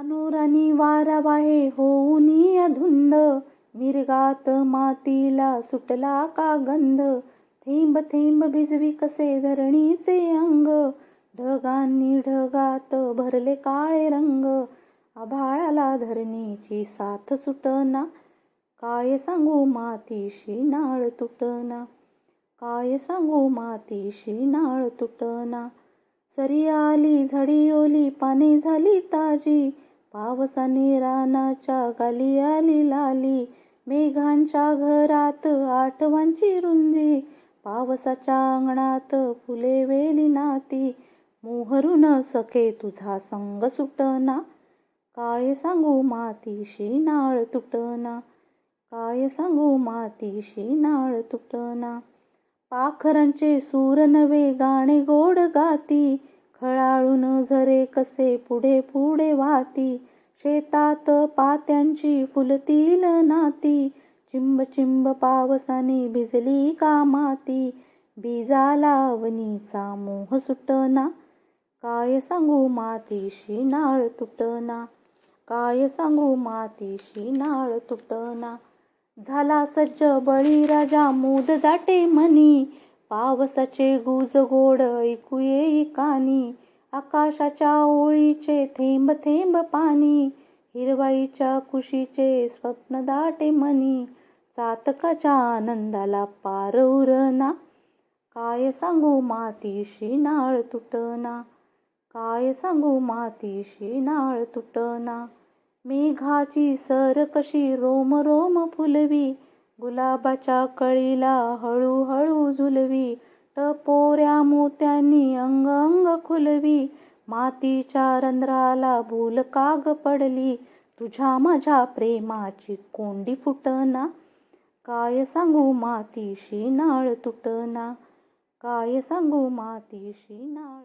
रानोरानी वारा वाहे होऊनी अधुंद, मिरगात मातीला सुटला का गंध. थेंब थेंब भिजवी कसे धरणीचे अंग, ढगांनी ढगात भरले काळे रंग. आभाळाला धरणीची साथ सुटना, काय सांगू मातीशी नाळ तुटना. काय सांगू मातीशी नाळ तुटना. सरी आली झडी ओली पाने झाली ताजी, पावसाने रानाच्या गाली आली लाली. मेघांच्या घरात आठवांची रुंजी, पावसाच्या अंगणात फुले वेली नाती. मोहरून सखे तुझा संग सुटना, काय सांगू मातीशी नाळ तुटना. काय सांगू मातीशी नाळ तुटना. पाखरांचे सूर नवे गाणे गोड गाती, खळाळून झरे कसे पुढे पुढे वाहती. शेतात पात्यांची फुलतील नाती, चिंब चिंब पावसाने भिजली का माती. बीजाला वनीचा मोह सुटना, काय सांगू मातीशी नाळ तुटना. काय सांगू मातीशी नाळ तुटना. झाला सज्ज बळीराजा मोद दाटे मनी, पावसाचे गुज गोड ऐकू येई कानी. आकाशाच्या ओळीचे थेंब थेंब पाणी, हिरवाईच्या कुशीचे स्वप्न दाटे मनी. चातकाच्या आनंदाला पार उरना, काय सांगू मातीशी नाळ तुटना. काय सांगू मातीशी नाळ तुटना. मेघाची सर कशी रोम रोम फुलवी, गुलाबाच्या कळीला हळूहळू झुलवी. टपोऱ्या मोत्यांनी अंग अंग खुलवी, मातीच्या रंध्राला भूल काग पडली. तुझ्या माझ्या प्रेमाची कोंडी फुटना, काय सांगू मातीशी नाळ तुटना. काय सांगू मातीशी नाळ